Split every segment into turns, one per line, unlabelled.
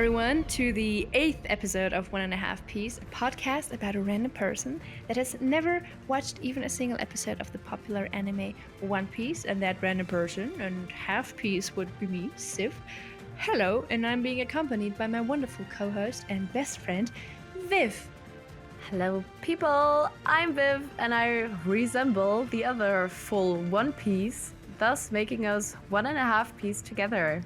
everyone, to the 8th episode of One and a Half Piece, a podcast about a random person that has never watched even a single episode of the popular anime One Piece, and that random person and half piece would be me, Sif. Hello, and I'm being accompanied by my wonderful co-host and best friend, Viv.
Hello, people! I'm Viv, and I resemble the other full One Piece, thus making us one and a half piece together.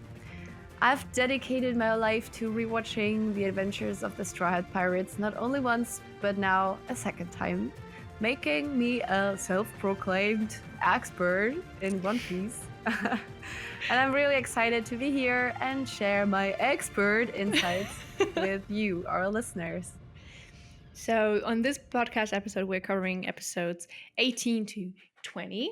I've dedicated my life to rewatching the adventures of the Straw Hat Pirates not only once, but now a second time, making me a self-proclaimed expert in One Piece. And I'm really excited to be here and share my expert insights with you, our listeners.
So, on this podcast episode, we're covering episodes 18 to 20.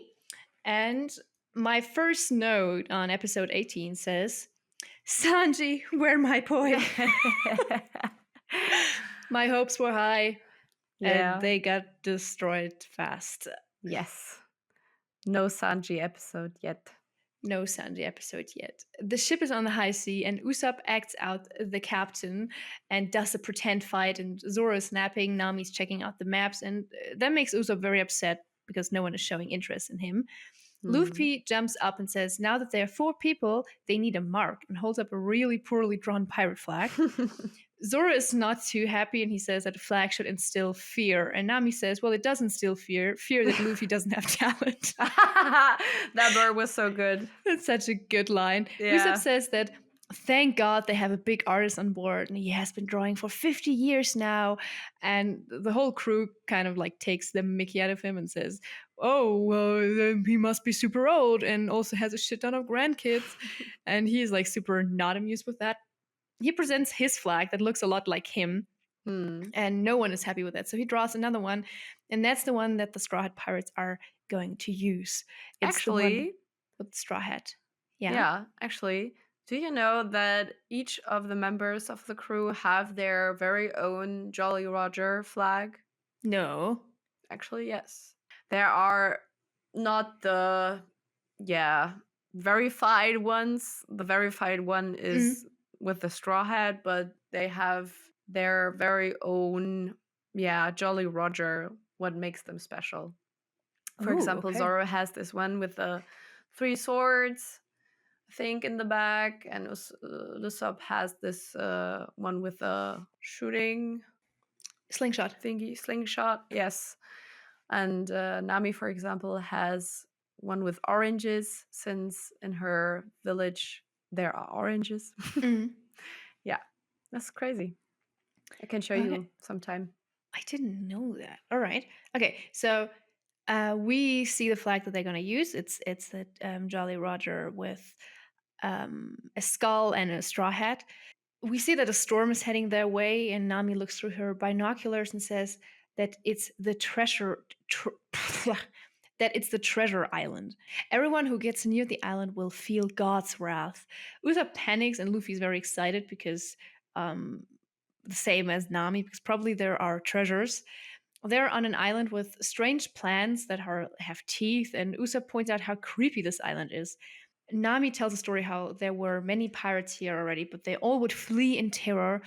And my first note on episode 18 says, Sanji, where my boy? My hopes were high, and they got destroyed fast.
Yes. No Sanji episode yet.
No Sanji episode yet. The ship is on the high sea, and Usopp acts out the captain and does a pretend fight, and Zoro is napping, Nami's checking out the maps, and that makes Usopp very upset because no one is showing interest in him. Luffy jumps up and says, now that there are 4 people, they need a mark, and holds up a really poorly drawn pirate flag. Zoro is not too happy, and he says that the flag should instill fear. And Nami says, well, it does instill fear that Luffy doesn't have talent.
That bird was so good.
That's such a good line.
Yeah.
Usopp says that thank God they have a big artist on board, and he has been drawing for 50 years now. And the whole crew kind of like takes the mickey out of him and says, oh, well, he must be super old and also has a shit ton of grandkids. And he's like super not amused with that. He presents his flag that looks a lot like him. And no one is happy with that. So he draws another one. And that's the one that the Straw Hat Pirates are going to use. It's
actually,
the one with the straw hat.
Yeah, actually. Do you know that each of the members of the crew have their very own Jolly Roger flag?
No.
Actually, yes. There are not the, verified ones. The verified one is with the straw hat, but they have their very own, Jolly Roger, what makes them special. For example, Zoro has this one with the 3 swords, I think, in the back, and Usopp has this one with a shooting
slingshot
thingy, slingshot, yes. And Nami, for example, has one with oranges, since in her village there are oranges. Yeah, that's crazy. I can show you sometime.
I didn't know that. All right. Okay, so we see the flag that they're going to use. It's the Jolly Roger with a skull and a straw hat. We see that a storm is heading their way, and Nami looks through her binoculars and says that it's the treasure island. Everyone who gets near the island will feel God's wrath. Usopp panics, and Luffy's very excited because the same as Nami, because probably there are treasures. They're on an island with strange plants that have teeth, and Usopp points out how creepy this island is. Nami tells a story how there were many pirates here already, but they all would flee in terror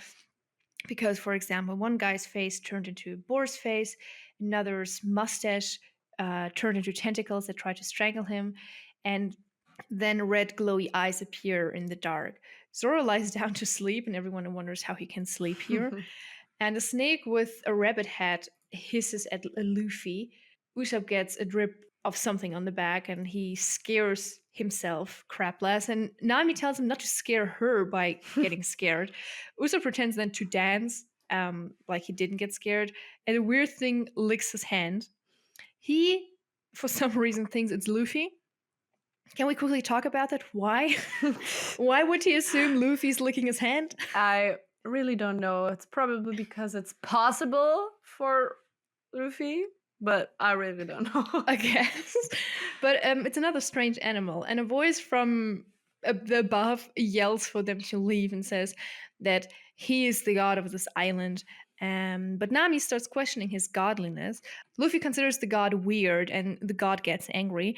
because, for example, one guy's face turned into a boar's face, another's mustache turned into tentacles that tried to strangle him, and then red glowy eyes appear in the dark. Zoro lies down to sleep, and everyone wonders how he can sleep here. And a snake with a rabbit head hisses at Luffy. Usopp gets a drip of something on the back, and he scares himself crapless. And Nami tells him not to scare her by getting scared. Usopp pretends then to dance, like he didn't get scared, and a weird thing licks his hand. He, for some reason, thinks it's Luffy. Can we quickly talk about that? Why? Why would he assume Luffy's licking his hand?
I really don't know. It's probably because it's possible for Luffy, but I really don't know.
I guess. But it's another strange animal, and a voice from above yells for them to leave and says that he is the god of this island. But Nami starts questioning his godliness. Luffy considers the god weird, and the god gets angry.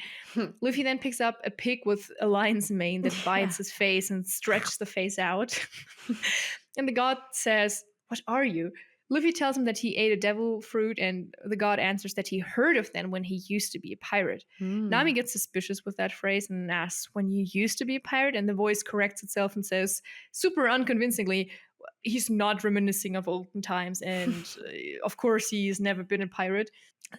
Luffy then picks up a pig with a lion's mane that bites his face and stretches the face out. And the god says, "What are you?" Luffy tells him that he ate a devil fruit, and the god answers that he heard of them when he used to be a pirate. Nami gets suspicious with that phrase and asks, "When you used to be a pirate?" And the voice corrects itself and says, super unconvincingly, he's not reminiscing of olden times, and of course he's never been a pirate.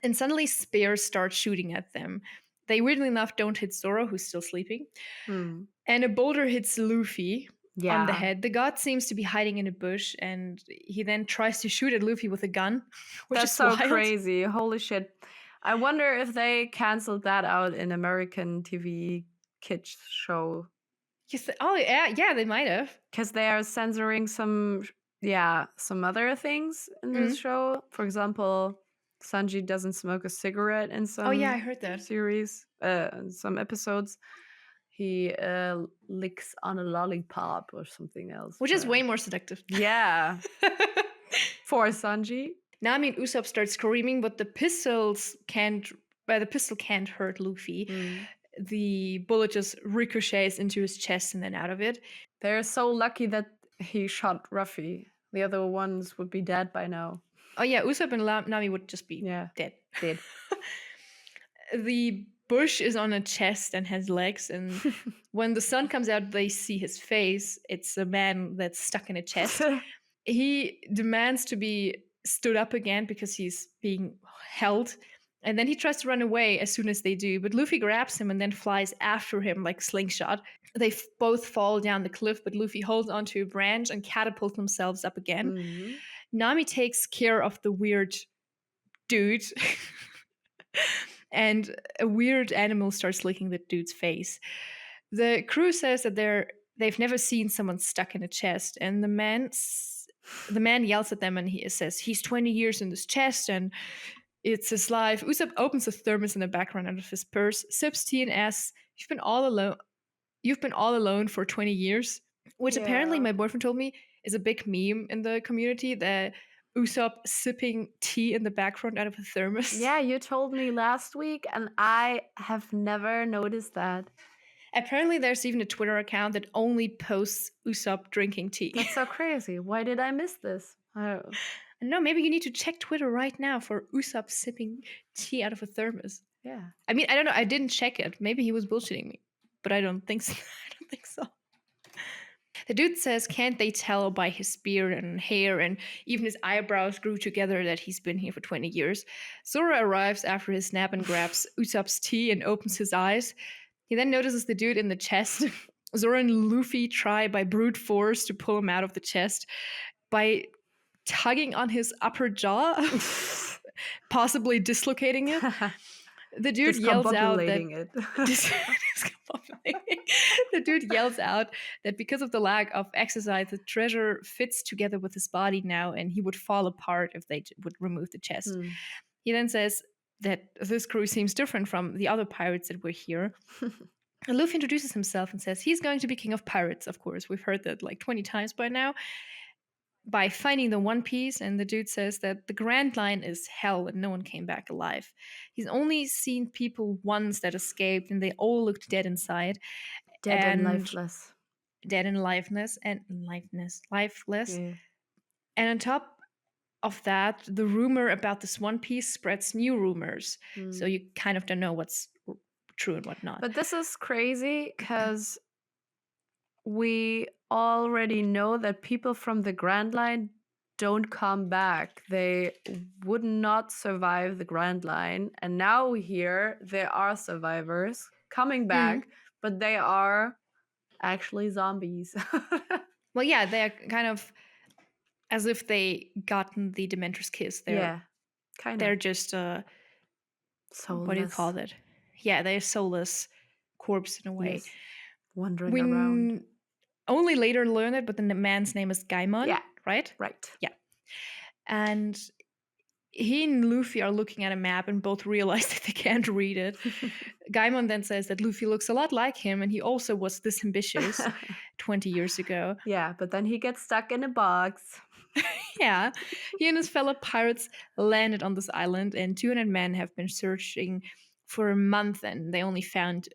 And suddenly spears start shooting at them. They weirdly enough don't hit Zoro, who's still sleeping. And a boulder hits Luffy on the
Yeah.
head. The god seems to be hiding in a bush, and he then tries to shoot at Luffy with a gun, which
That's
is
so
wild.
crazy. Holy shit. I wonder if they canceled that out in American TV kids show.
Oh yeah, they might have.
Because they are censoring some other things in this show. For example, Sanji doesn't smoke a cigarette in some
Oh yeah, I heard that.
series, some episodes. He licks on a lollipop or something else.
Which is way more seductive.
Yeah. For Sanji.
Nami and Usopp start screaming, but the pistol can't hurt Luffy. The bullet just ricochets into his chest and then out of it.
They're so lucky that he shot Ruffy. The other ones would be dead by now.
Oh yeah, Usopp and Nami would just be dead. The bush is on a chest and has legs, and when the sun comes out, they see his face. It's a man that's stuck in a chest. He demands to be stood up again because he's being held. And then he tries to run away as soon as they do. But Luffy grabs him and then flies after him like slingshot. They both fall down the cliff, but Luffy holds onto a branch and catapults themselves up again. Nami takes care of the weird dude. And a weird animal starts licking the dude's face. The crew says that they've never seen someone stuck in a chest. And the man yells at them and he says he's 20 years in this chest and it's his life. Usopp opens a thermos in the background out of his purse, sips tea and asks, You've been all alone for 20 years? Which apparently my boyfriend told me is a big meme in the community, that Usopp sipping tea in the background out of a thermos.
Yeah, you told me last week and I have never noticed that.
Apparently there's even a Twitter account that only posts Usopp drinking tea.
That's so crazy. Why did I miss this?
No, maybe you need to check Twitter right now for Usopp sipping tea out of a thermos.
Yeah.
I mean, I don't know. I didn't check it. Maybe he was bullshitting me, but I don't think so. I don't think so. The dude says, can't they tell by his beard and hair and even his eyebrows grew together that he's been here for 20 years? Zoro arrives after his nap and grabs Usopp's tea and opens his eyes. He then notices the dude in the chest. Zoro and Luffy try by brute force to pull him out of the chest by tugging on his upper jaw, possibly dislocating it. The dude yells out that the dude yells out that because of the lack of exercise, the treasure fits together with his body now, and he would fall apart if they would remove the chest. He then says that this crew seems different from the other pirates that were here. And Luffy introduces himself and says he's going to be king of pirates. Of course, we've heard that like 20 times by now. By finding the One Piece, and the dude says that the Grand Line is hell and no one came back alive. He's only seen people once that escaped, and they all looked dead inside.
Dead and lifeless.
Dead and lifeless. Yeah. And on top of that, the rumor about this One Piece spreads new rumors. So you kind of don't know what's true and what not.
But this is crazy because we already know that people from the Grand Line don't come back. They would not survive the Grand Line. And now we hear there are survivors coming back, but they are actually zombies.
Well, yeah, they're kind of as if they gotten the Dementor's kiss. They're just soulless. What do you call it? Yeah, they're soulless corpse in a way.
Yes. Wandering around.
Only later learn it, but the man's name is Gaimon.
Yeah.
Right?
Right.
Yeah. And he and Luffy are looking at a map and both realize that they can't read it. Gaimon then says that Luffy looks a lot like him and he also was this ambitious 20 years ago.
Yeah, but then he gets stuck in a box.
Yeah. He and his fellow pirates landed on this island and 200 men have been searching for a month and they only found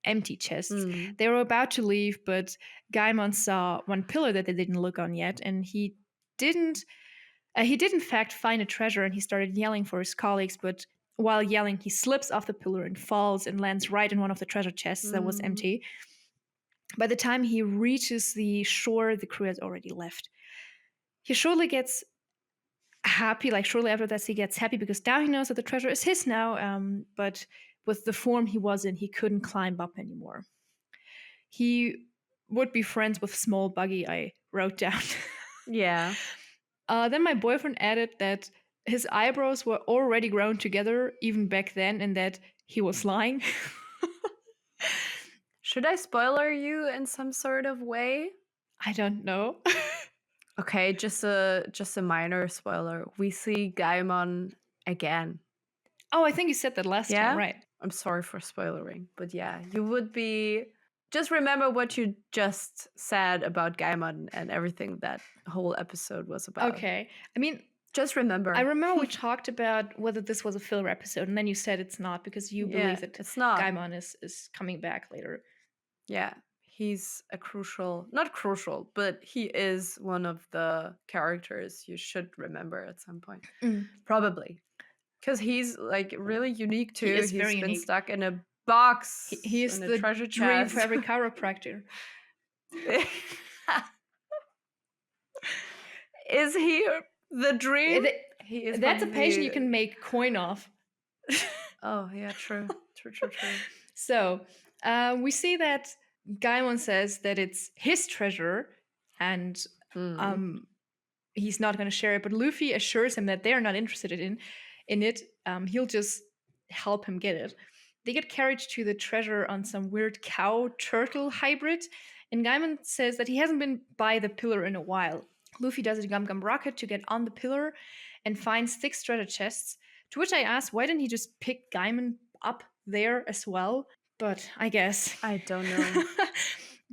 empty chests.
Mm.
They were about to leave, but Gaimon saw one pillar that they didn't look on yet, and he didn't. He did, in fact, find a treasure, and he started yelling for his colleagues. But while yelling, he slips off the pillar and falls and lands right in one of the treasure chests that was empty. By the time he reaches the shore, the crew has already left. He surely gets happy, like shortly after that, he gets happy because now he knows that the treasure is his now. But with the form he was in, he couldn't climb up anymore. He would be friends with Small Buggy, I wrote down.
Yeah.
Then my boyfriend added that his eyebrows were already grown together even back then, and that he was lying.
Should I spoiler you in some sort of way?
I don't know.
Okay, just a minor spoiler. We see Gaimon again.
Oh, I think you said that last time, right?
I'm sorry for spoilering, but yeah, you would be. Just remember what you just said about Gaimon and everything that whole episode was about.
Okay. I mean,
just remember.
I remember we talked about whether this was a filler episode, and then you said it's not because you believe that
it's not.
Gaimon is coming back later.
Yeah, he's a not crucial, but he is one of the characters you should remember at some point. Probably. Because he's like really unique too.
He's
been
unique.
Stuck in a box.
He is the
treasure
dream
chest.
for every chiropractor.
Is he the dream?
That's a patient you can make coin off.
Oh yeah, true.
So we see that Gaimon says that it's his treasure, and he's not going to share it. But Luffy assures him that they're not interested in it. He'll just help him get it. They get carried to the treasure on some weird cow-turtle hybrid, and Gaimon says that he hasn't been by the pillar in a while. Luffy does a gum rocket to get on the pillar and finds 6 treasure chests, to which I asked, why didn't he just pick Gaimon up there as well? But I guess.
I don't know.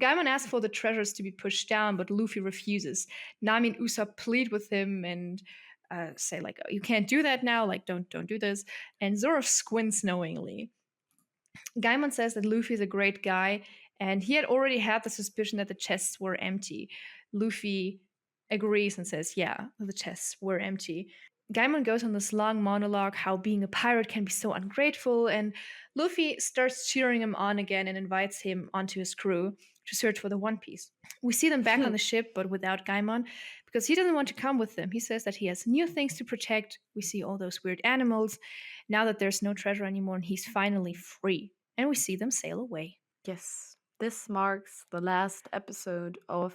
Gaimon asks for the treasures to be pushed down, but Luffy refuses. Nami and Usopp plead with him and say, like, oh, you can't do that now, like, don't do this. And Zoro squints knowingly. Gaimon says that Luffy is a great guy, and he had already had the suspicion that the chests were empty. Luffy agrees and says, yeah, the chests were empty. Gaimon goes on this long monologue how being a pirate can be so ungrateful, and Luffy starts cheering him on again and invites him onto his crew to search for the One Piece. We see them back on the ship, but without Gaimon, because he doesn't want to come with them. He says that he has new things to protect. We see all those weird animals, now that there's no treasure anymore, and he's finally free. And we see them sail away.
Yes, this marks the last episode of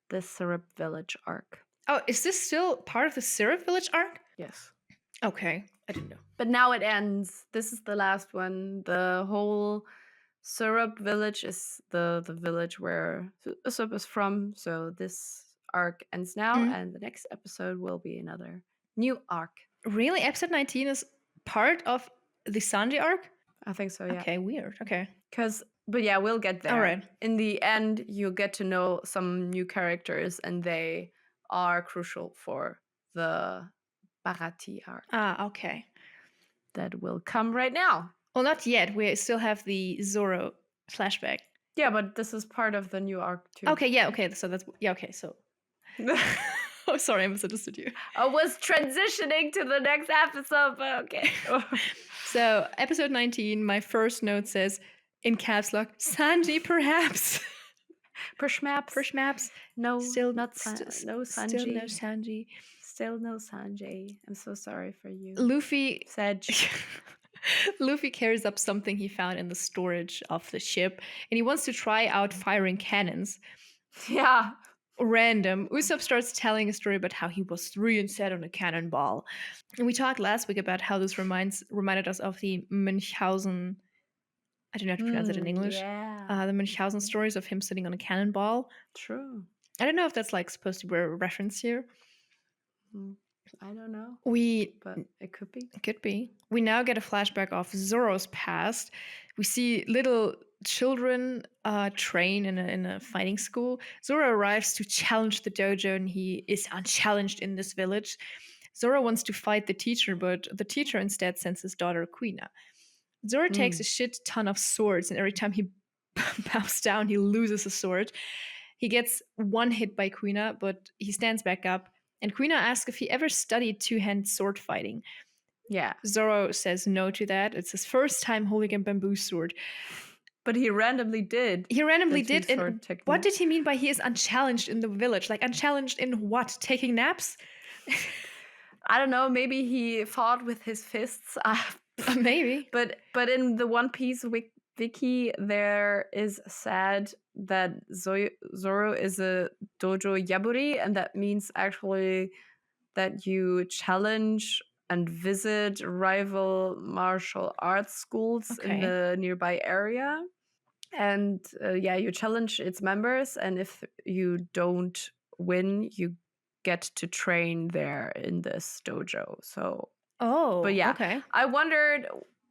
the Syrup Village arc.
Oh, is this still part of the Syrup Village arc?
Yes.
Okay, I didn't know.
But now it ends. This is the last one. The whole Syrup Village is the village where Usopp is from. So this arc ends now, and the next episode will be another new arc.
Really? Episode 19 is part of the Sanji arc?
I think so, yeah.
Okay, weird. Okay.
But yeah, we'll get there.
All right.
In the end, you'll get to know some new characters, and they are crucial for the Baratie arc.
Ah, okay.
That will come right now.
Well, not yet. We still have the Zoro flashback.
Yeah, but this is part of the new arc too.
Okay, yeah, okay. So that's okay. So. Oh, sorry, I misunderstood you.
I was transitioning to the next episode, but okay.
So, episode 19, my first note says, in caps lock, Sanji, perhaps.
Pershmaps. No,
still
no Sanji.
Still no Sanji.
Still no Sanji. I'm so sorry for you.
Luffy.
Sedge.
Luffy carries up something he found in the storage of the ship, and he wants to try out firing cannons.
Yeah.
Random. Usopp starts telling a story about how he was 3 and set on a cannonball. And we talked last week about how this reminded us of the Münchhausen. I don't know how to pronounce it in English.
Yeah.
The Münchhausen stories of him sitting on a cannonball.
True.
I don't know if that's like supposed to be a reference here.
I don't know. But it could be.
It could be. We now get a flashback of Zoro's past. We see little children train in a fighting school. Zoro arrives to challenge the dojo, and he is unchallenged in this village. Zoro wants to fight the teacher, but the teacher instead sends his daughter Quina. Zoro takes a shit ton of swords, and every time he bows down, he loses a sword. He gets one hit by Kuina, but he stands back up. And Kuina asks if he ever studied two-hand sword fighting.
Yeah.
Zoro says no to that. It's his first time holding a bamboo sword.
But he randomly did.
He randomly
the
did.
two-sword
And
technique.
what did he mean by he is unchallenged in the village? Like, unchallenged in what? Taking naps?
I don't know. Maybe he fought with his fists.
Maybe.
But in the One Piece wiki, there is said that Zoro is a dojo yaburi, and that means actually that you challenge and visit rival martial arts schools in
Okay.
the nearby area. And you challenge its members, and if you don't win, you get to train there in this dojo. So,
Oh,
but yeah,
okay.
I wondered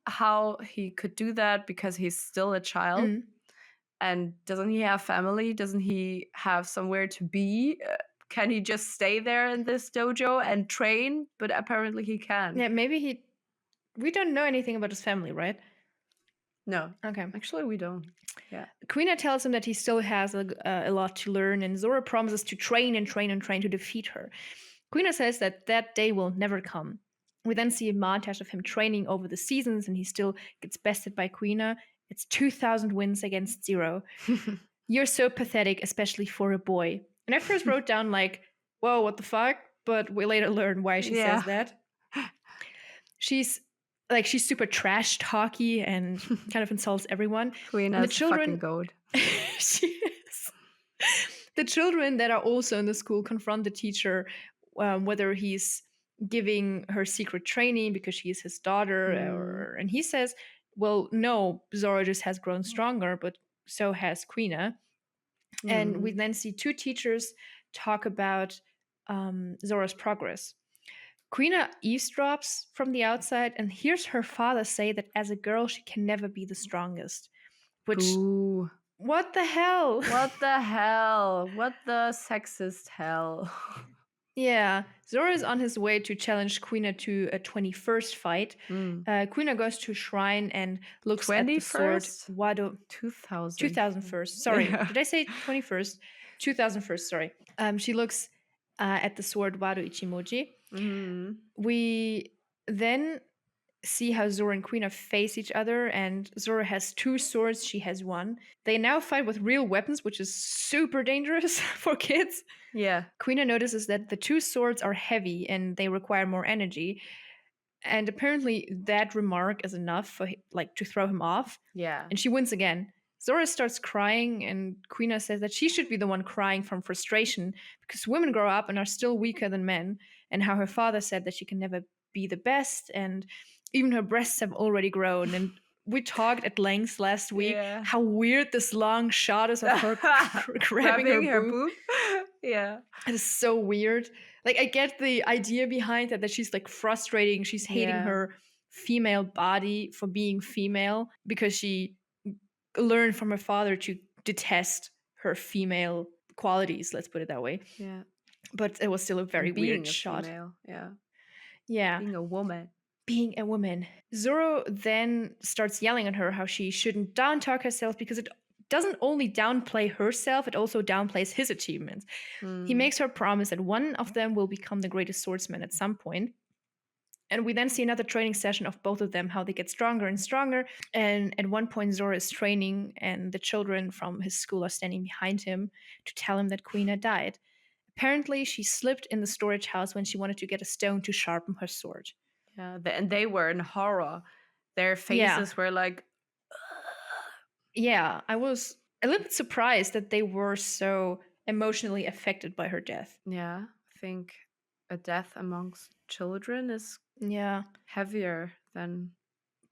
how he could do that because he's still a child. And doesn't he have family? Doesn't he have somewhere to be? Can he just stay there in this dojo and train? But apparently he can.
Yeah, maybe he. We don't know anything about his family, right?
No.
Okay.
Actually, we don't. Yeah.
Kuina tells him that he still has a lot to learn, and Zoro promises to train and train and train to defeat her. Kuina says that that day will never come. We then see a montage of him training over the seasons, and he still gets bested by Kuina. It's 2,000 wins against 0. You're so pathetic, especially for a boy. And I first wrote down like, whoa, what the fuck? But we later learn why she says that. She's super trash talky and kind of insults everyone.
Queen
And
is fucking goat.
She is. The children that are also in the school confront the teacher whether he's giving her secret training because she is his daughter, and he says, well, no, Zoro just has grown stronger, but so has Kuina. And we then see two teachers talk about Zoro's progress. Kuina eavesdrops from the outside and hears her father say that as a girl she can never be the strongest. Which,
Ooh.
what the hell?
What the hell? What the sexist hell?
Yeah, Zoro is on his way to challenge Kuina to a 21st fight. Kuina goes to a shrine and looks at the sword. 2001st. Sorry, did I say 21st? 2001st, sorry. She looks at the sword Wado Ichimoji. We then see how Zoro and Kuina face each other, and Zoro has 2 swords, she has 1. They now fight with real weapons, which is super dangerous for kids.
Yeah.
Kuina notices that the 2 swords are heavy and they require more energy. And apparently that remark is enough for to throw him off.
Yeah.
And she wins again. Zoro starts crying, and Kuina says that she should be the one crying from frustration because women grow up and are still weaker than men, and how her father said that she can never be the best, and even her breasts have already grown. And we talked at length last week how weird this long shot is of her grabbing her boob.
Yeah.
It is so weird. Like, I get the idea behind it, that she's like frustrating. She's hating her female body for being female because she learned from her father to detest her female qualities, let's put it that way.
Yeah.
But it was still a very weird shot.
Female. Yeah.
Yeah.
Being a woman.
Being a woman. Zoro then starts yelling at her how she shouldn't down-talk herself because it doesn't only downplay herself, it also downplays his achievements. He makes her promise that one of them will become the greatest swordsman at some point. And we then see another training session of both of them, how they get stronger and stronger. And at one point, Zoro is training, and the children from his school are standing behind him to tell him that Kuina died. Apparently, she slipped in the storage house when she wanted to get a stone to sharpen her sword.
Yeah, and they were in horror. Their faces were like...
Yeah, I was a little bit surprised that they were so emotionally affected by her death.
Yeah, I think a death amongst children is heavier than...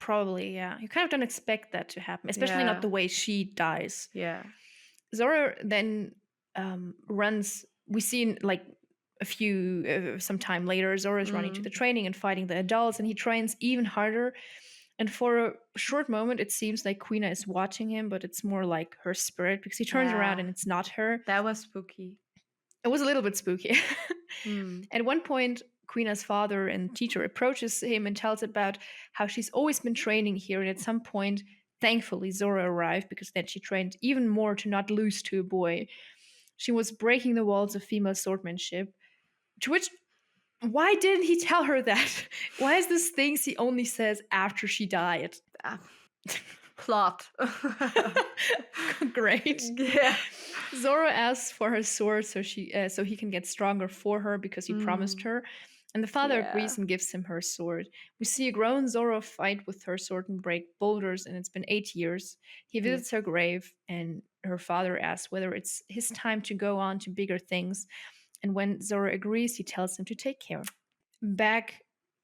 Probably, yeah. You kind of don't expect that to happen, especially not the way she dies.
Yeah.
Zoro then runs. We see like a few some time later, Zoro is running to the training and fighting the adults, and he trains even harder. And for a short moment, it seems like Kuina is watching him, but it's more like her spirit, because he turns around and it's not her.
That was spooky.
It was a little bit spooky. At one point, Kuina's father and teacher approaches him and tells about how she's always been training here, and at some point, thankfully, Zoro arrived because then she trained even more to not lose to a boy. She was breaking the walls of female swordsmanship. To which, why didn't he tell her that? Why is this things he only says after she died?
Plot.
Great.
Yeah.
Zoro asks for her sword so he can get stronger for her because he promised her. And the father agrees and gives him her sword. We see a grown Zoro fight with her sword and break boulders, and it's been 8 years. He visits her grave, and her father asks whether it's his time to go on to bigger things. And when Zoro agrees, he tells him to take care. Back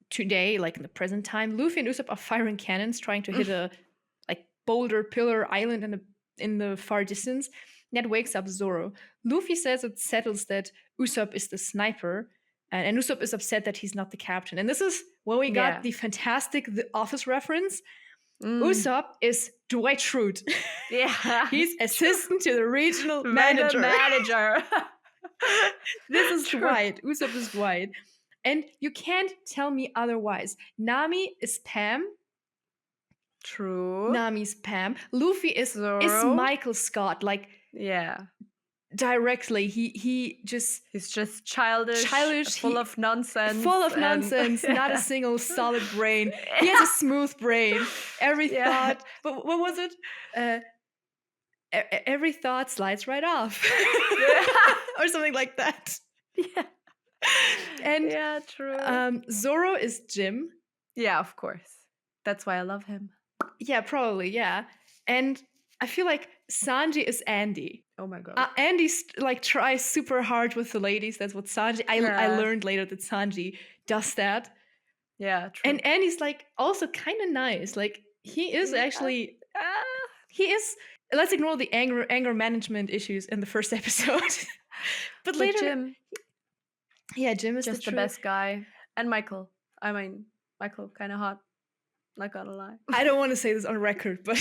today, like in the present time, Luffy and Usopp are firing cannons, trying to hit a like boulder pillar island in the far distance. That wakes up Zoro. Luffy says it settles that Usopp is the sniper, and Usopp is upset that he's not the captain. And this is when we got the fantastic The Office reference. Usopp is Dwight Schrute.
Yeah.
He's assistant to the regional manager. This is Dwight. Usopp is Dwight. And you can't tell me otherwise. Nami is Pam.
True.
Nami's Pam. Luffy is Michael Scott. Like, directly. He's
just childish, full of nonsense.
Not a single solid brain. He has a smooth brain. Every thought. But what was it? Every thought slides right off. Or something like that.
Yeah.
And
yeah, true.
Zoro is Jim.
Yeah, of course. That's why I love him.
Yeah, probably, yeah. And I feel like Sanji is Andy.
Oh my god.
Andy like tries super hard with the ladies. That's what Sanji. I learned later that Sanji does that.
Yeah, true.
And Andy's like also kind of nice. Like he is actually. He is. Let's ignore the anger management issues in the first episode. But later,
Jim.
Yeah, Jim is
just the best guy. And Michael. I mean, Michael, kind of hot. Not gonna lie.
I don't want to say this on record, but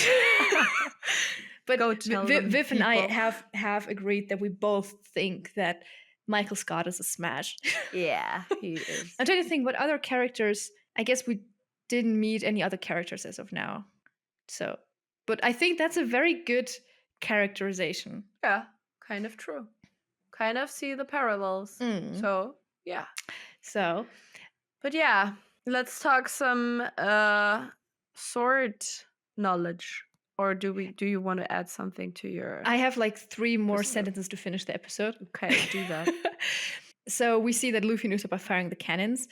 but
go tell
Viv and I have agreed that we both think that Michael Scott is a smash.
Yeah, he is.
I'm trying to think what other characters. I guess we didn't meet any other characters as of now. So, but I think that's a very good characterization.
Yeah, kind of true. Kind of see the parallels. So, yeah.
So,
but yeah, let's talk some sword knowledge. Or do you want to add something to your...
I have like 3 more sentences to finish the episode.
Okay, do that.
So we see that Luffy and Usopp are firing the cannons.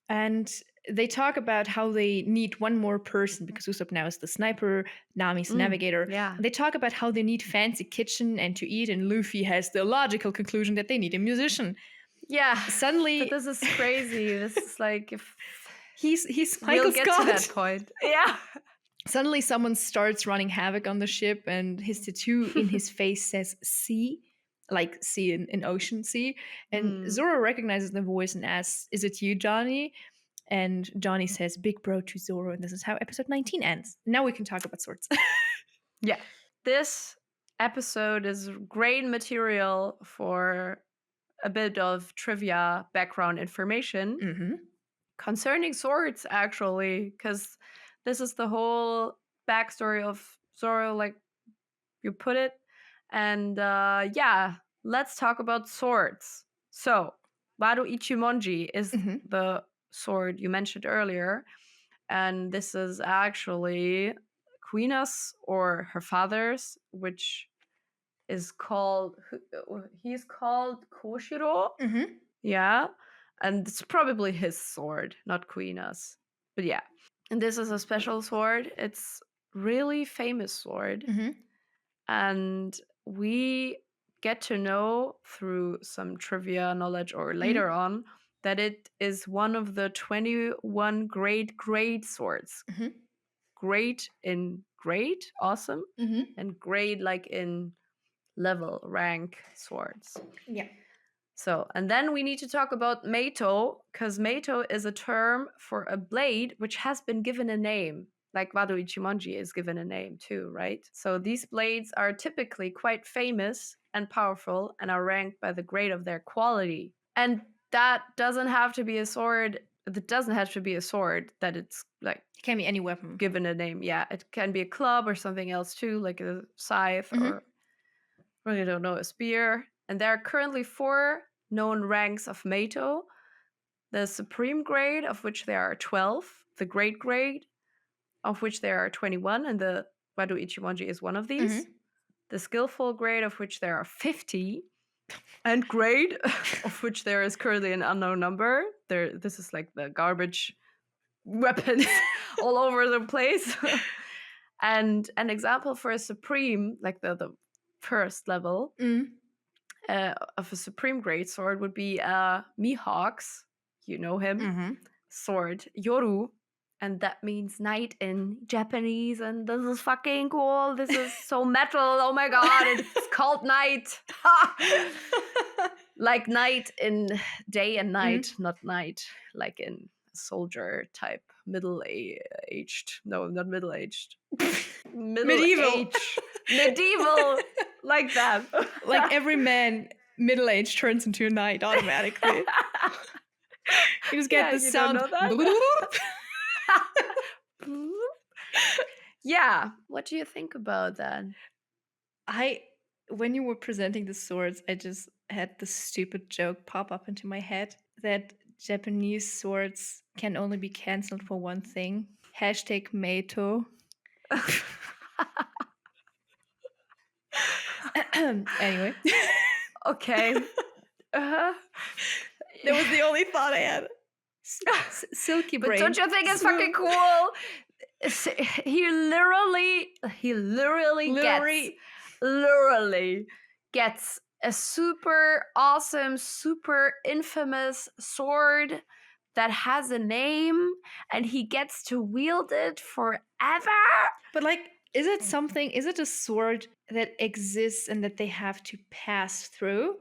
And they talk about how they need one more person because Usopp now is the sniper, Nami's the navigator.
Yeah.
They talk about how they need fancy kitchen and to eat, and Luffy has the logical conclusion that they need a musician.
Yeah.
Suddenly...
But this is crazy. This is like if...
He's Michael Scott.
We'll get to that point. Yeah.
Suddenly someone starts running havoc on the ship, and his tattoo in his face says sea, like sea in ocean sea. And Zoro recognizes the voice and asks, "Is it you, Johnny?" And Johnny says, "Big bro" to Zoro. And this is how episode 19 ends. Now we can talk about swords.
Yeah. This episode is great material for a bit of trivia background information concerning swords, actually, because this is the whole backstory of Zoro, like you put it. And yeah, let's talk about swords. So, Wado Ichimonji is the sword you mentioned earlier. And this is actually Queen's or her father's, which is called... He's called Koshiro. Yeah. And it's probably his sword, not Queen's. But yeah. And this is a special sword. It's really famous sword. And we get to know through some trivia knowledge or later on that it is one of the 21 great swords. Great in great, awesome. And great like in level, rank swords.
Yeah.
So, and then we need to talk about Meito, because Meito is a term for a blade which has been given a name, like Wado Ichimonji is given a name too, right? So these blades are typically quite famous and powerful and are ranked by the grade of their quality. And that doesn't have to be a sword. It doesn't have to be a sword that it's like
It can be any weapon.
given a name. Yeah, it can be a club or something else too, like a scythe or really don't know, a spear. And there are currently 4 known ranks of Meito. The supreme grade, of which there are 12, the great grade, of which there are 21, and the Wado Ichimonji is one of these. The skillful grade, of which there are 50, and grade, of which there is currently an unknown number. This is like the garbage weapons all over the place. And an example for a supreme, like the first level of a supreme grade sword would be Mihawk's, you know him, sword, Yoru. And that means night in Japanese. And this is fucking cool. This is so metal. Oh my god, it's called night. Like night in day and night, not night like in soldier type, middle-aged. No, not middle-aged.
Medieval.
Medieval, like that.
Like every man middle-aged turns into a knight automatically. You just get the sound.
Yeah. What do you think about that?
When you were presenting the swords, I just had the stupid joke pop up into my head that Japanese swords can only be cancelled for one thing. #Meito. Anyway.
Okay.
That was the only thought I had. Silky brain.
But don't you think it's fucking cool? He literally gets a super awesome, super infamous sword that has a name, and he gets to wield it forever.
But like, is it a sword that exists and that they have to pass through?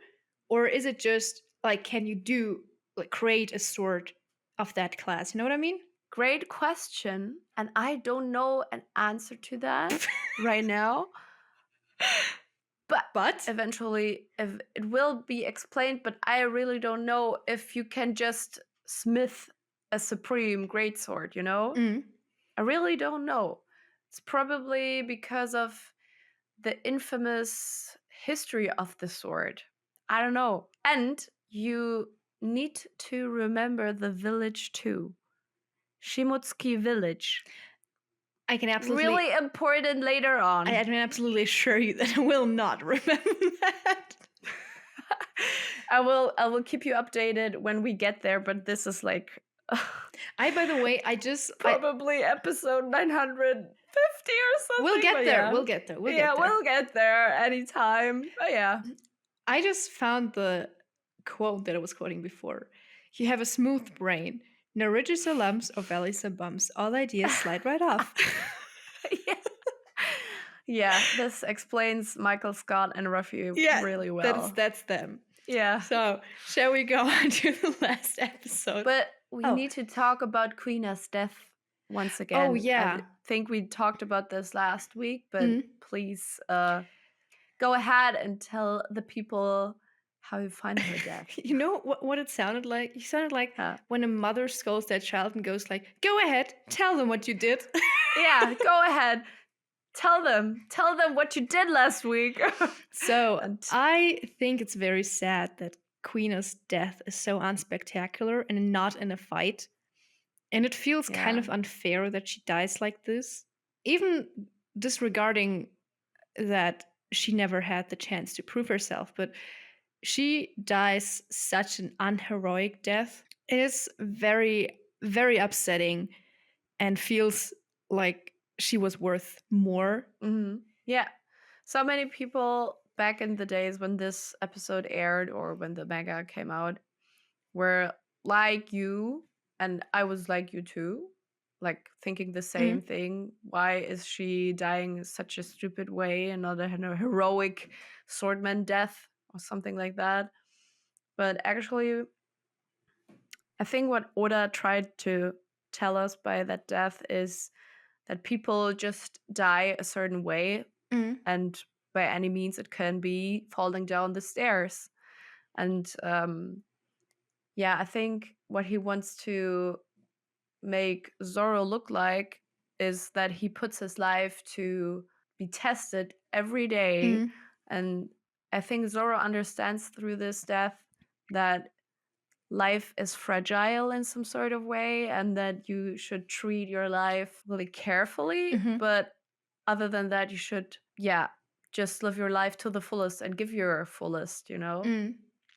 Or is it just like, can you create a sword of that class? You know what I mean?
Great question. And I don't know an answer to that right now. But eventually it will be explained, but I really don't know if you can just smith a supreme greatsword, you know? I really don't know. It's probably because of the infamous history of the sword. I don't know. And you need to remember the village too. Shimotsuki village.
I can absolutely...
Really important later on.
I can absolutely assure you that I will not remember that.
I will keep you updated when we get there, but this is like...
by the way,
Probably episode 950 or something.
We'll get there.
Yeah.
We'll get there.
We'll get there anytime. But yeah.
I just found the quote that I was quoting before. You have a smooth brain. No ridges or lumps or valleys or bumps. All ideas slide right off.
Yeah, this explains Michael Scott and Ruffy really well.
That's them.
Yeah.
So, shall we go on to the last episode?
But we need to talk about Queena's death once again.
Oh, yeah.
I think we talked about this last week, but please go ahead and tell the people how you find her death.
You know what it sounded like? You sounded like when a mother scolds their child and goes like, go ahead, tell them what you did.
Yeah, go ahead. Tell them what you did last week.
So I think it's very sad that Queena's death is so unspectacular and not in a fight. And it feels kind of unfair that she dies like this. Even disregarding that she never had the chance to prove herself, but she dies such an unheroic death. It is very, very upsetting and feels like she was worth more.
Mm-hmm. Yeah. So many people back in the days when this episode aired or when the manga came out were like you, and I was like you too, like thinking the same thing. Why is she dying in such a stupid way and not a heroic swordman death or something like that? But actually, I think what Oda tried to tell us by that death is that people just die a certain way, and by any means it can be falling down the stairs. And Yeah, I think what he wants to make Zoro look like is that he puts his life to be tested every day.
Mm.
And I think Zoro understands through this death that life is fragile in some sort of way and that you should treat your life really carefully.
Mhm.
But other than that, you should, yeah, just live your life to the fullest and give your fullest,
Mm.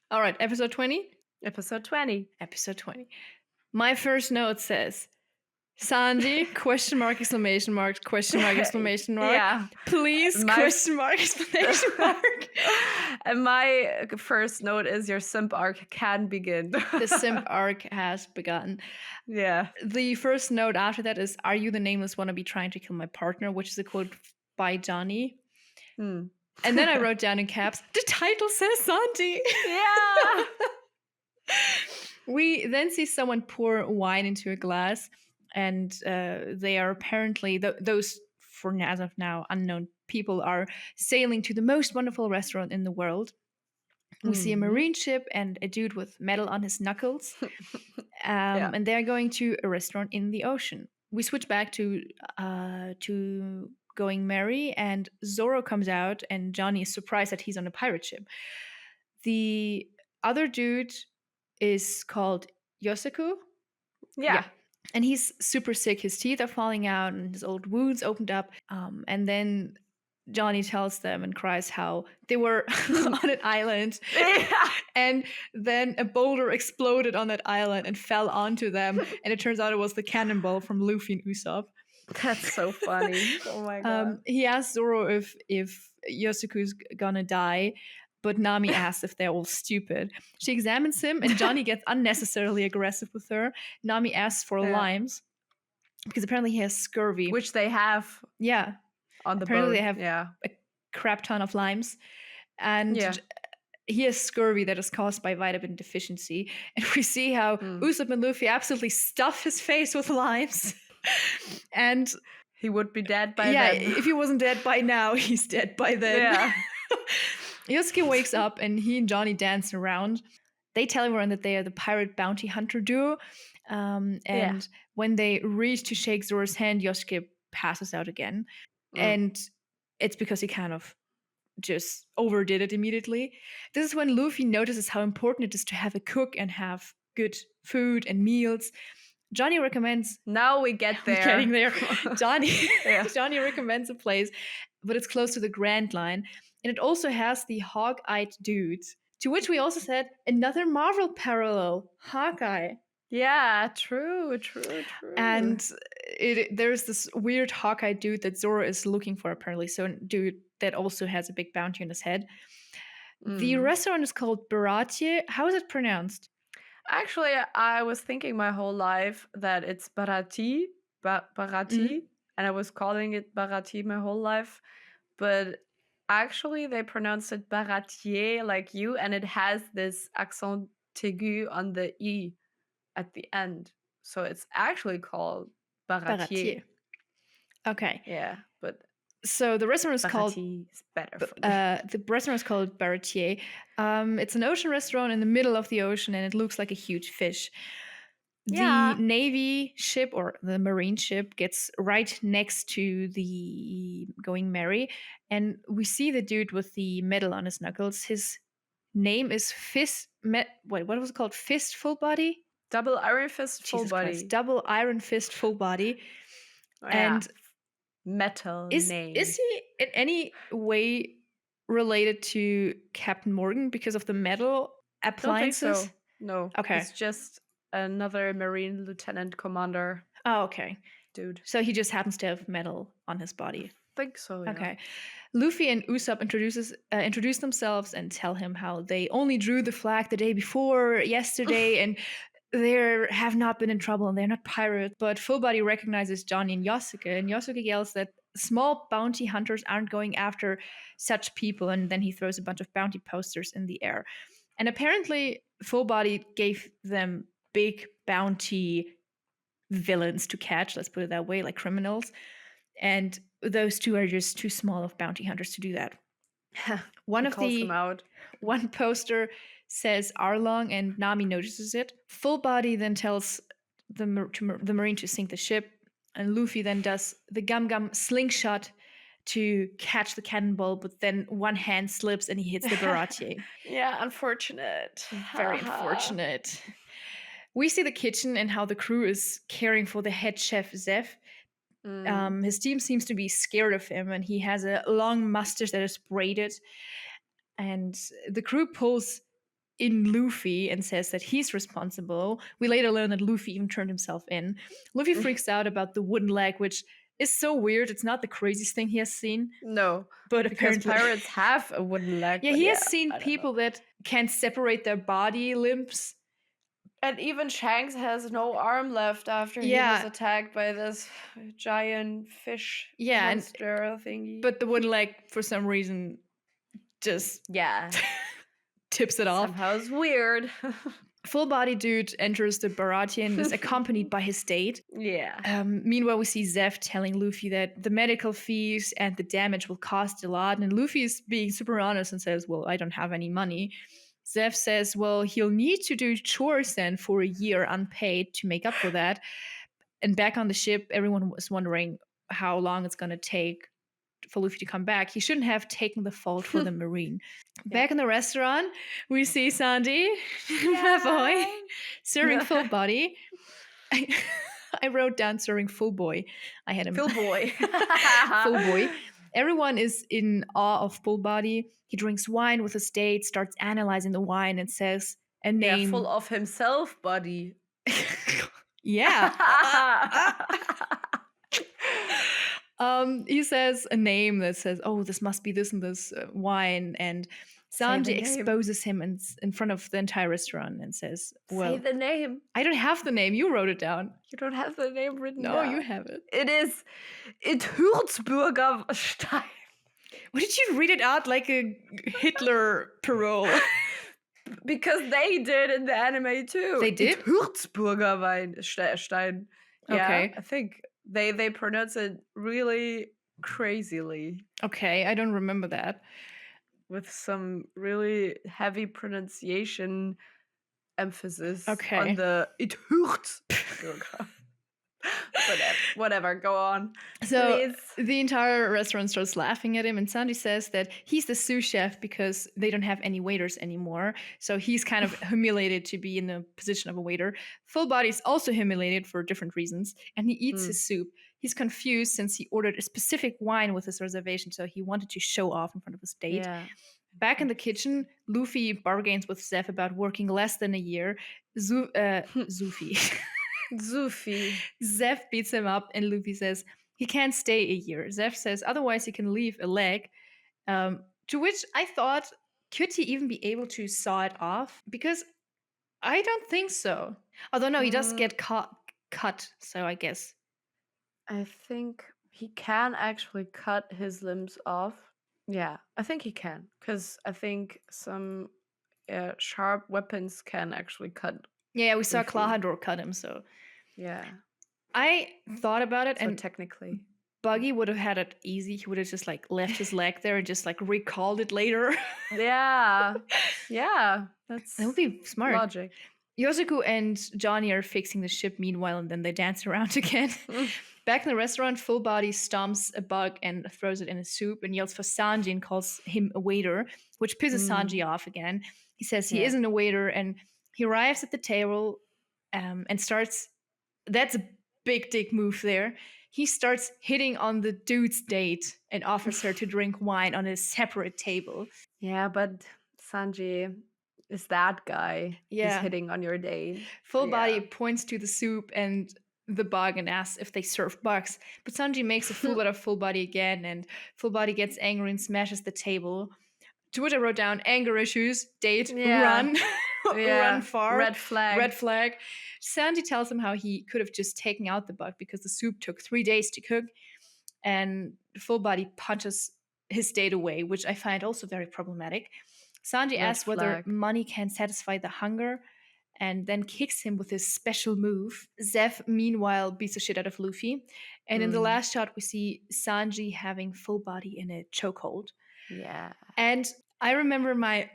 All right, episode 20?
Episode 20.
Episode 20. My first note says, Sanji, question mark, exclamation mark, question mark, exclamation mark.
Yeah.
Please, question mark, exclamation mark.
And my first note is your simp arc can begin.
The simp arc has begun.
Yeah.
The first note after that is, are you the nameless wannabe trying to kill my partner? Which is a quote by Johnny.
Hmm.
And then I wrote down in caps, the title says Sanji.
Yeah.
We then see someone pour wine into a glass, and they are apparently, those, for as of now, unknown people are sailing to the most wonderful restaurant in the world. We see a marine ship and a dude with metal on his knuckles. And they're going to a restaurant in the ocean. We switch back to Going Merry, and Zoro comes out, and Johnny is surprised that he's on a pirate ship. The other dude is called Yoseku.
Yeah.
And he's super sick. His teeth are falling out, and his old wounds opened up. And then Johnny tells them and cries how they were on an island. And then a boulder exploded on that island and fell onto them. And it turns out it was the cannonball from Luffy and Usopp.
That's so funny. Oh my god.
He asks Zoro if Yoseku's gonna die, but Nami asks if they're all stupid. She examines him, and Johnny gets unnecessarily aggressive with her. Nami asks for limes, because apparently he has scurvy.
Which they have.
Yeah.
On the
apparently
boat.
They have a crap ton of limes. And he has scurvy that is caused by vitamin deficiency. And we see how Usopp and Luffy absolutely stuff his face with limes. And
he would be dead by then.
Yeah, if he wasn't dead by now, he's dead by then.
Yeah.
Yosuke wakes up, and he and Johnny dance around. They tell everyone that they are the pirate bounty hunter duo. And when they reach to shake Zoro's hand, Yosuke passes out again. And it's because he kind of just overdid it immediately. This is when Luffy notices how important it is to have a cook and have good food and meals. Johnny recommends...
Now we get there.
We're getting there. Johnny recommends a place, but it's close to the Grand Line. And it also has the hog-eyed dude. To which we also said, another Marvel parallel, Hawkeye.
Yeah, true.
And there's this weird Hawkeye dude that Zoro is looking for, apparently. So a dude that also has a big bounty on his head. The restaurant is called Baratie. How is it pronounced?
Actually, I was thinking my whole life that it's Baratie, and I was calling it Baratie my whole life. But actually, they pronounce it Baratie like you, and it has this accent aigu on the E at the end. So it's actually called Baratie.
Okay.
Yeah, but...
So the restaurant is called...
Is better for me.
The restaurant is called Baratie. It's an ocean restaurant in the middle of the ocean, and it looks like a huge fish. The Navy ship, or the Marine ship, gets right next to the Going Merry, and we see the dude with the metal on his knuckles. His name is what was it called? Fist Full Body?
Double Iron Fist Full
Jesus
Body.
Christ. Double Iron Fist Full Body. And
metal name.
Is he in any way related to Captain Morgan because of the metal appliances?
Don't think so. No.
Okay.
It's just another Marine Lieutenant Commander.
Oh, okay.
Dude.
So he just happens to have metal on his body.
I think so, yeah.
Okay. Luffy and Usopp introduce themselves and tell him how they only drew the flag the day before yesterday and they have not been in trouble and they're not pirates. But Full Body recognizes Johnny and Yosuke yells that small bounty hunters aren't going after such people, and then he throws a bunch of bounty posters in the air. And apparently Full Body gave them big bounty villains to catch, let's put it that way, like criminals. And those two are just too small of bounty hunters to do that. One poster says Arlong, and Nami notices it. Full Body then tells the Marine to sink the ship, and Luffy then does the Gum Gum slingshot to catch the cannonball, but then one hand slips and he hits the Baratie.
Yeah, unfortunate.
Very unfortunate. We see the kitchen and how the crew is caring for the head chef, Zeph. His team seems to be scared of him, and he has a long mustache that is braided. And the crew pulls in Luffy and says that he's responsible. We later learn that Luffy even turned himself in. Luffy freaks out about the wooden leg, which is so weird. It's not the craziest thing he has seen.
No,
but
because
apparently
pirates have a wooden leg.
Yeah, he has seen people that can separate their body limbs.
And even Shanks has no arm left after he was attacked by this giant fish monster thingy.
But the wooden leg, for some reason, just tips it off.
Somehow it's weird.
Full Body dude enters the Baratie and is accompanied by his date.
Yeah.
Meanwhile, we see Zeph telling Luffy that the medical fees and the damage will cost a lot. And Luffy is being super honest and says, well, I don't have any money. Zeph says, well, he'll need to do chores then for a year unpaid to make up for that. And back on the ship, everyone was wondering how long it's going to take for Luffy to come back. He shouldn't have taken the fault for the Marine. Back in the restaurant, we see Sanji, my boy, serving Full Body. I wrote down serving Full Boy. I had him.
Full Boy.
Full Boy. Everyone is in awe of Full Body. He drinks wine with his date, starts analyzing the wine, and says a name.
Yeah, full of himself, buddy.
Yeah. He says a name that says, oh, this must be this and this wine. And Sanji exposes him in front of the entire restaurant and says, well,
say the name.
I don't have the name. You wrote it down.
You don't have the name written down.
No, you have it.
It is Würzburger Stein.
Why did you read it out like a Hitler parole?
Because they did in the anime too.
They did?
Würzburger Stein. Yeah,
okay.
I think they pronounce it really crazily.
Okay, I don't remember that.
With some really heavy pronunciation emphasis on the it hurts. Whatever, go on.
So
please.
The entire restaurant starts laughing at him, and Sanji says that he's the sous chef because they don't have any waiters anymore. So he's kind of humiliated to be in the position of a waiter. Full Body's also humiliated for different reasons, and he eats his soup. He's confused since he ordered a specific wine with his reservation, so he wanted to show off in front of his date.
Yeah.
Back in the kitchen, Luffy bargains with Zeph about working less than a year. Zuffy.
Zuffy.
Zeph beats him up, and Luffy says he can't stay a year. Zeph says otherwise he can leave a leg. To which I thought, could he even be able to saw it off? Because I don't think so. Although no, he does get cut, so I guess.
I think he can actually cut his limbs off. Yeah, I think he can. Because I think some sharp weapons can actually cut.
Yeah, we saw Klahadore cut him, so.
Yeah.
I thought about it,
so
and
technically
Buggy would have had it easy. He would have just like left his leg there and just like recalled it later.
Yeah. Yeah.
That would be smart.
Logic.
Yosuku and Johnny are fixing the ship meanwhile, and then they dance around again. Back in the restaurant, Full Body stomps a bug and throws it in his soup and yells for Sanji and calls him a waiter, which pisses Sanji off again. He says he isn't a waiter, and he arrives at the table and starts... That's a big dick move there. He starts hitting on the dude's date and offers her to drink wine on a separate table.
Yeah, but Sanji is that guy who's hitting on your date.
Full Body points to the soup and the bug and asks if they serve bugs. But Sanji makes a fool out of Full Body again, and Full Body gets angry and smashes the table. To which I wrote down, anger issues, date, run. Run far.
Red flag.
Red flag. Sanji tells him how he could have just taken out the bug because the soup took 3 days to cook. And Full Body punches his date away, which I find also very problematic. Sanji asks whether money can satisfy the hunger, and then kicks him with his special move. Zeph, meanwhile, beats the shit out of Luffy. And in the last shot, we see Sanji having Full Body in a chokehold.
Yeah.
And I remember my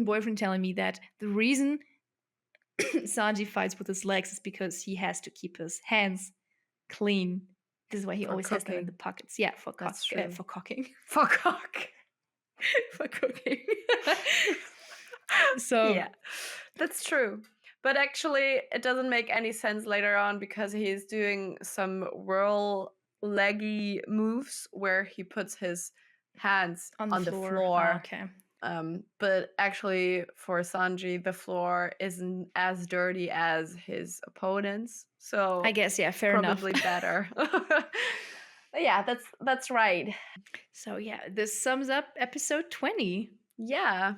boyfriend telling me that the reason Sanji fights with his legs is because he has to keep his hands clean. This is why he
For
always has them in the
cooking.
pockets. Yeah, for
That's true.
for cooking.
For cock.
For cooking. So
yeah, that's true. But actually, it doesn't make any sense later on because he's doing some whirl leggy moves where he puts his hands
on
on
the
the
floor.
floor.
Oh, okay.
But actually, for Sanji, the floor isn't as dirty as his opponents. So
I guess, yeah, fair
probably
enough.
better. Yeah, that's right.
So yeah, this sums up episode 20.
Yeah.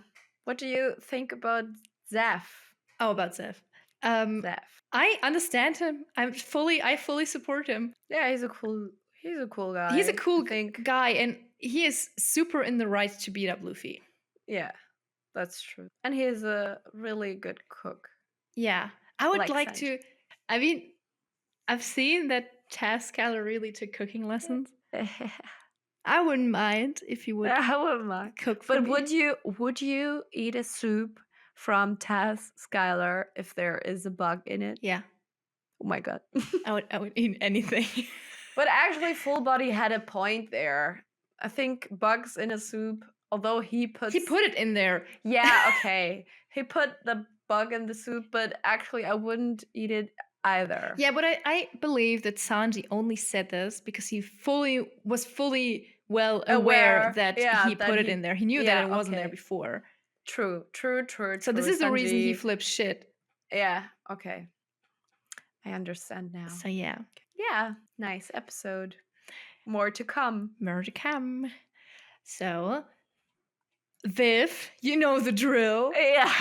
What do you think about Zeph?
Oh, about Zeph.
Zeph.
I understand him. I fully support him.
Yeah, he's a cool guy.
He's a cool
I think.
guy, and he is super in the right to beat up Luffy.
Yeah, that's true. And he is a really good cook.
Yeah, I would like
Sanji.
to. I mean, I've seen that Tascal really took cooking lessons. I wouldn't mind if you would
I wouldn't mind.
cook for
But
me.
would you eat a soup from Taz Skylar if there is a bug in it?
Yeah.
Oh my god.
I would eat anything.
But actually, Full Body had a point there. I think bugs in a soup, although he put
it in there.
Yeah, okay. He put the bug in the soup, but actually I wouldn't eat it either.
Yeah, but I believe that Sanji only said this because he was fully well aware that he put it in there. He knew that it wasn't there before.
True.
So this is the reason he flips shit.
Yeah, okay. I understand now.
So yeah.
Yeah, nice episode. More to come.
More to come. So, Viv, you know the drill.
Yeah.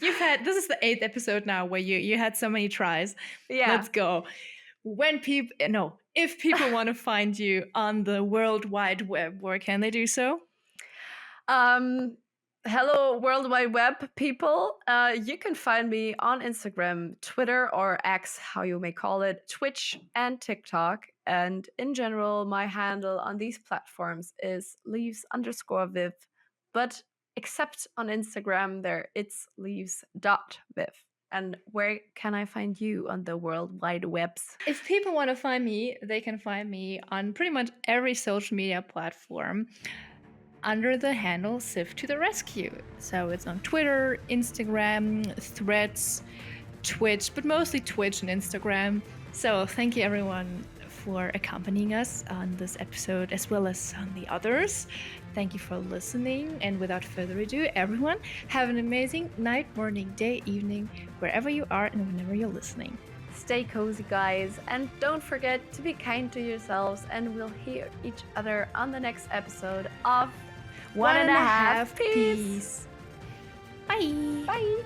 This is the 8th episode now where you had so many tries.
Yeah.
Let's go. If people want to find you on the World Wide Web, where can they do so?
Hello, World Wide Web people. You can find me on Instagram, Twitter, or X, how you may call it, Twitch, and TikTok. And in general, my handle on these platforms is leaves_viv. But except on Instagram, it's leaves.viv. And where can I find you on the World Wide Webs?
If people want to find me, they can find me on pretty much every social media platform under the handle Sif to the Rescue. So it's on Twitter, Instagram, Threads, Twitch, but mostly Twitch and Instagram. So thank you everyone for accompanying us on this episode as well as on the others. Thank you for listening, and without further ado, everyone, have an amazing night, morning, day, evening, wherever you are and whenever you're listening.
Stay cozy, guys, and don't forget to be kind to yourselves, and we'll hear each other on the next episode of 1.5 Piece.
Bye.
Bye.